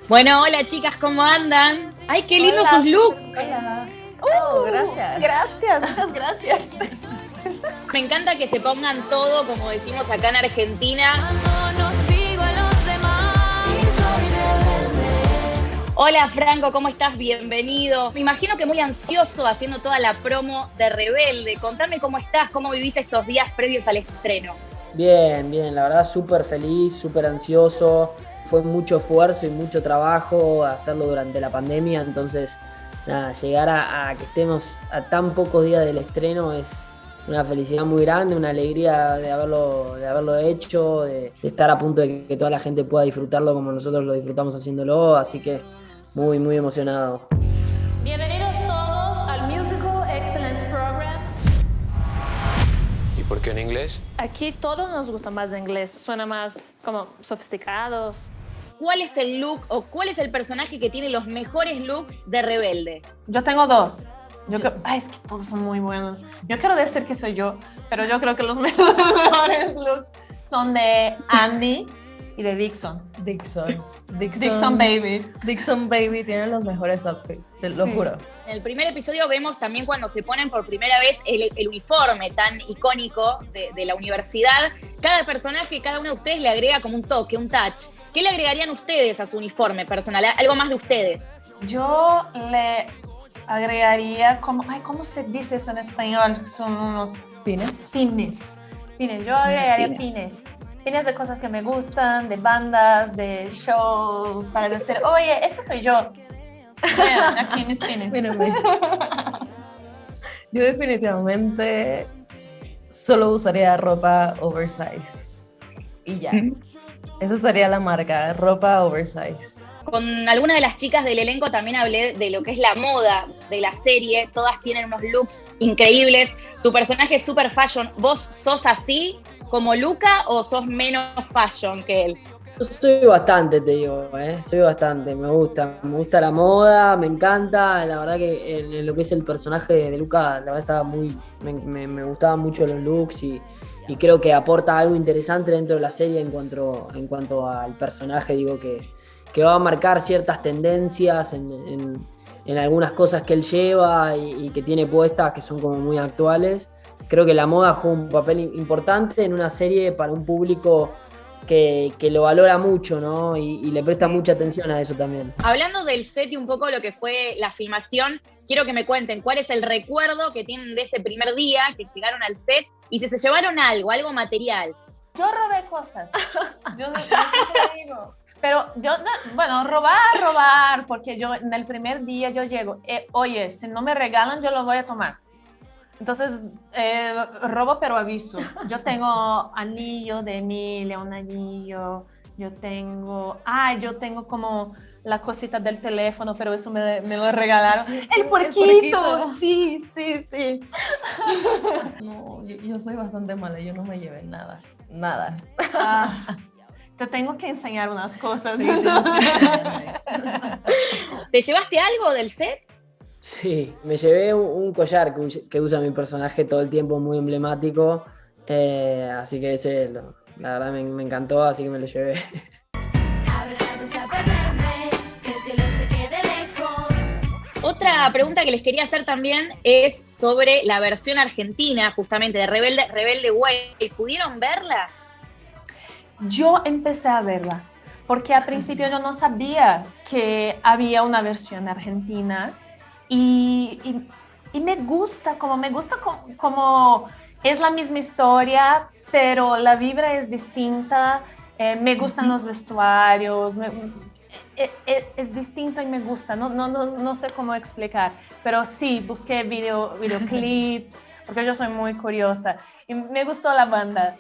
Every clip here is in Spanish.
Bueno, hola chicas, ¿cómo andan? ¡Ay, qué lindos Hola, sus looks! hola. Gracias. Gracias, muchas gracias. Me encanta que se pongan todo, como decimos acá en Argentina. Cuando no sigo a los demás y soy rebelde. Hola Franco, ¿cómo estás? Bienvenido. Me imagino que muy ansioso haciendo toda la promo de Rebelde. Contame cómo estás, cómo vivís estos días previos al estreno. Bien, bien, la verdad súper feliz, súper ansioso. Fue mucho esfuerzo y mucho trabajo hacerlo durante la pandemia, entonces nada, llegar a que estemos a tan pocos días del estreno es una felicidad muy grande, una alegría de haberlo hecho, de estar a punto de que toda la gente pueda disfrutarlo como nosotros lo disfrutamos haciéndolo, así que muy, muy emocionado. Bienvenidos todos al Musical Excellence Program. ¿Y por qué en inglés? Aquí todos nos gusta más el inglés, suena más como sofisticados. ¿Cuál es el look o cuál es el personaje que tiene los mejores looks de Rebelde? Yo tengo dos. Es que todos son muy buenos. Yo quiero decir que soy yo, pero yo creo que los mejores looks son de Andy y de Dixon. Dixon Baby. Dixon Baby tiene los mejores outfits, te lo juro. En el primer episodio vemos también cuando se ponen por primera vez el uniforme tan icónico de la universidad. Cada personaje, cada uno de ustedes le agrega como un toque, un touch. ¿Qué le agregarían ustedes a su uniforme personal? Algo más de ustedes. Yo le agregaría ¿cómo se dice eso en español? Son unos ¿Pines? pines. Yo agregaría pines de cosas que me gustan, de bandas, de shows, para decir, oye, este soy yo. Vean, aquí mis pines. Mírenme. Yo definitivamente solo usaría ropa oversize. Y ya. Esa sería la marca, ropa oversize. Con alguna de las chicas del elenco también hablé de lo que es la moda de la serie. Todas tienen unos looks increíbles. Tu personaje es super fashion. ¿Vos sos así como Luca o sos menos fashion que él? Yo soy bastante, te digo, soy bastante, me gusta la moda, me encanta, la verdad que en lo que es el personaje de Luca, la verdad me gustaban mucho los looks y creo que aporta algo interesante dentro de la serie en cuanto al personaje, digo que va a marcar ciertas tendencias en algunas cosas que él lleva y que tiene puestas que son como muy actuales. Creo que la moda juega un papel importante en una serie para un público que lo valora mucho, ¿no? Y le presta mucha atención a eso también. Hablando del set y un poco lo que fue la filmación, quiero que me cuenten cuál es el recuerdo que tienen de ese primer día que llegaron al set y si se llevaron algo material. Yo robé cosas. Yo siempre digo. Pero robar, porque yo en el primer día yo llego, oye, si no me regalan, yo lo voy a tomar. Entonces, robo pero aviso. Yo tengo anillo de Emilia, un anillo. Yo tengo como la cosita del teléfono, pero eso me lo regalaron. ¡El puerquito! Sí. No, yo soy bastante mala, yo no me llevé nada. Te tengo que enseñar unas cosas. Sí, ¿Te llevaste algo del set? Sí, me llevé un collar que usa mi personaje todo el tiempo, muy emblemático, así que la verdad me encantó, así que me lo llevé. A veces hasta perderme, que el cielo se quede lejos. Otra pregunta que les quería hacer también es sobre la versión argentina, justamente, de Rebelde Way. ¿Pudieron verla? Yo empecé a verla, porque al principio yo no sabía que había una versión argentina y me gusta como es la misma historia, pero la vibra es distinta, me gustan los vestuarios, es distinto y me gusta, no sé cómo explicar, pero sí, busqué videoclips, porque yo soy muy curiosa. Y me gustó la banda,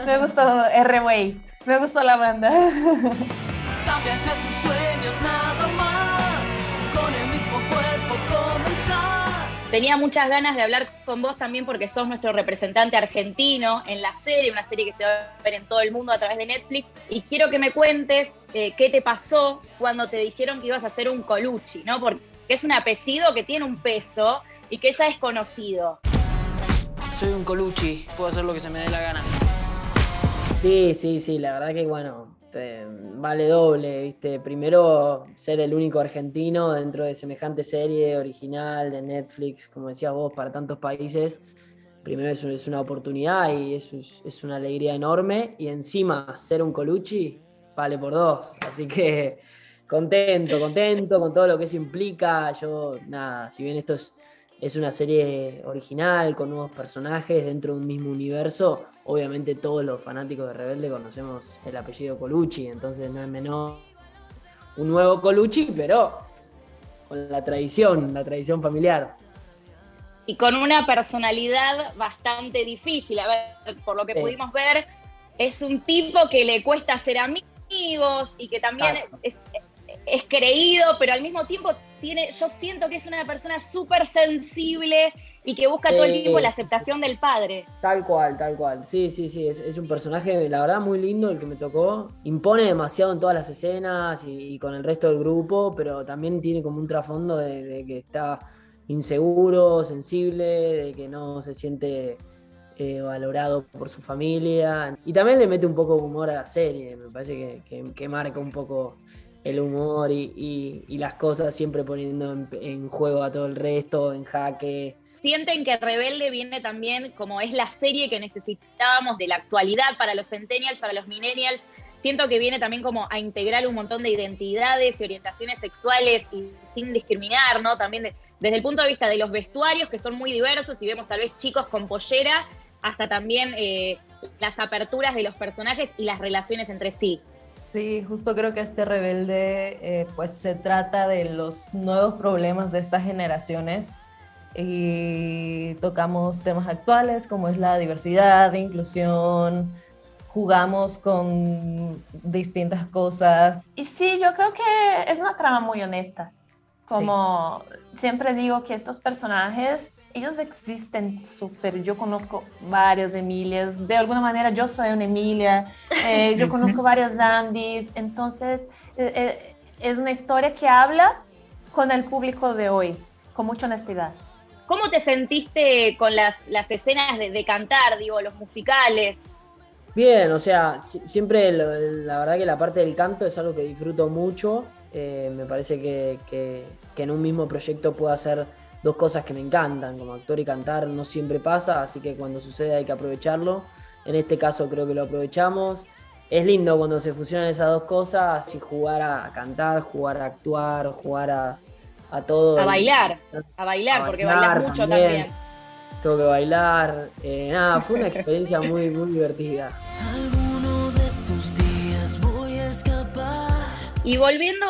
me gustó R-Way, me gustó la banda. Cambian ya tus sueños nada más, con el mismo cuerpo comenzar. Tenía muchas ganas de hablar con vos también porque sos nuestro representante argentino en la serie, una serie que se va a ver en todo el mundo a través de Netflix. Y quiero que me cuentes qué te pasó cuando te dijeron que ibas a hacer un Colucci, ¿no? Porque es un apellido que tiene un peso y que ya es conocido. Soy un Colucci, puedo hacer lo que se me dé la gana. Sí, la verdad que bueno, vale doble, ¿viste? Primero, ser el único argentino dentro de semejante serie original de Netflix, como decías vos, para tantos países. Primero es una oportunidad y es una alegría enorme. Y encima, ser un Colucci vale por dos. Así que contento con todo lo que eso implica. Yo, nada, si bien esto es una serie original, con nuevos personajes dentro de un mismo universo, obviamente todos los fanáticos de Rebelde conocemos el apellido Colucci, entonces no es menor un nuevo Colucci, pero con la tradición familiar. Y con una personalidad bastante difícil. A ver, por lo que pudimos ver, es un tipo que le cuesta ser amigos y que también es creído, pero al mismo tiempo yo siento que es una persona súper sensible y que busca todo el tiempo la aceptación del padre. Tal cual. Sí, es un personaje, la verdad, muy lindo el que me tocó. Impone demasiado en todas las escenas y con el resto del grupo, pero también tiene como un trasfondo de que está inseguro, sensible, de que no se siente valorado por su familia. Y también le mete un poco de humor a la serie, me parece que marca un poco el humor y las cosas, siempre poniendo en juego a todo el resto, en jaque. ¿Sienten que Rebelde viene también como es la serie que necesitábamos de la actualidad para los centennials, para los millennials? Siento que viene también como a integrar un montón de identidades y orientaciones sexuales y sin discriminar, ¿no? También desde el punto de vista de los vestuarios, que son muy diversos, y vemos tal vez chicos con pollera, hasta también las aperturas de los personajes y las relaciones entre sí. Sí, justo creo que este Rebelde pues se trata de los nuevos problemas de estas generaciones y tocamos temas actuales como es la diversidad, inclusión, jugamos con distintas cosas. Y sí, yo creo que es una trama muy honesta. Como siempre digo que estos personajes, ellos existen súper. Yo conozco varias Emilias, de alguna manera yo soy una Emilia, yo conozco varias Andys, entonces es una historia que habla con el público de hoy, con mucha honestidad. ¿Cómo te sentiste con las escenas de cantar, digo, los musicales? Bien, o sea, siempre la verdad que la parte del canto es algo que disfruto mucho. Me parece que en un mismo proyecto puedo hacer dos cosas que me encantan, como actor y cantar no siempre pasa, así que cuando sucede hay que aprovecharlo. En este caso creo que lo aprovechamos. Es lindo cuando se fusionan esas dos cosas y jugar a cantar, jugar a actuar, jugar a todo. A bailar, porque bailas mucho también. Tengo que bailar. Nada, fue una experiencia muy, muy divertida. Alguno de estos días voy a escapar. Y volviendo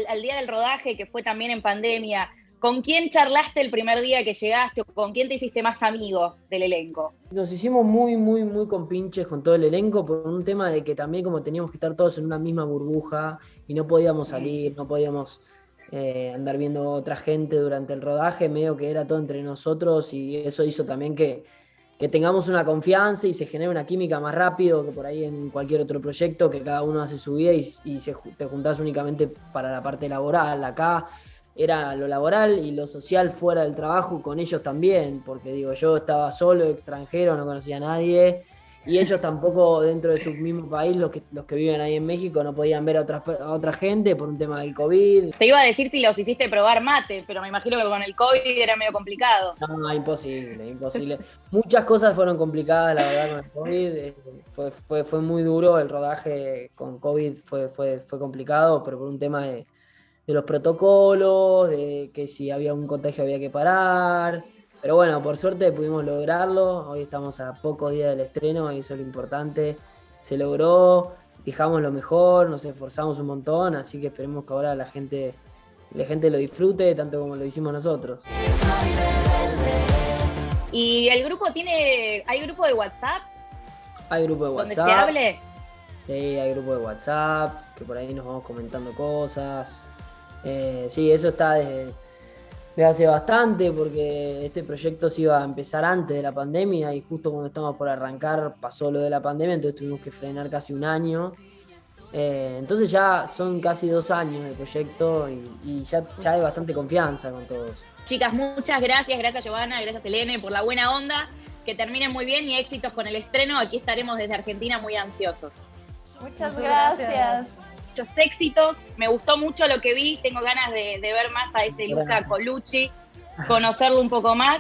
al día del rodaje, que fue también en pandemia, ¿con quién charlaste el primer día que llegaste o con quién te hiciste más amigo del elenco? Nos hicimos muy, muy, muy compinches con todo el elenco por un tema de que también como teníamos que estar todos en una misma burbuja y no podíamos salir, no podíamos andar viendo otra gente durante el rodaje, medio que era todo entre nosotros y eso hizo también que tengamos una confianza y se genere una química más rápido que por ahí en cualquier otro proyecto, que cada uno hace su vida y te juntás únicamente para la parte laboral. Acá era lo laboral y lo social fuera del trabajo con ellos también, porque digo, yo estaba solo, extranjero, no conocía a nadie, y ellos tampoco dentro de su mismo país, los que viven ahí en México, no podían ver a otra gente por un tema del COVID. Te iba a decir si los hiciste probar mate, pero me imagino que con el COVID era medio complicado. No, imposible. Muchas cosas fueron complicadas, la verdad, con el COVID. Fue muy duro el rodaje con COVID, fue complicado, pero por un tema de los protocolos, de que si había un contagio había que parar. Pero bueno, por suerte pudimos lograrlo. Hoy estamos a pocos días del estreno y eso es lo importante. Se logró, dejamos lo mejor, nos esforzamos un montón, así que esperemos que ahora la gente lo disfrute tanto como lo hicimos nosotros. ¿Y el grupo hay grupo de WhatsApp? Hay grupo de WhatsApp. ¿Donde se hable? Sí, hay grupo de WhatsApp, que por ahí nos vamos comentando cosas. Sí, eso está desde hace bastante, porque este proyecto se iba a empezar antes de la pandemia y justo cuando estábamos por arrancar pasó lo de la pandemia, entonces tuvimos que frenar casi un año. Entonces ya son casi 2 años de proyecto y ya hay bastante confianza con todos. Chicas, muchas gracias Giovanna, gracias Helene por la buena onda, que terminen muy bien y éxitos con el estreno. Aquí estaremos desde Argentina muy ansiosos. Muchas gracias. Muchos éxitos, me gustó mucho lo que vi, tengo ganas de ver más a este Luca Gracias. Colucci, conocerlo un poco más,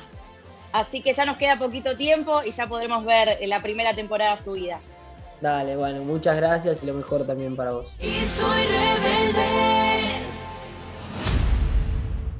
así que ya nos queda poquito tiempo y ya podremos ver la primera temporada subida. Dale, bueno, muchas gracias y lo mejor también para vos. Y soy rebelde.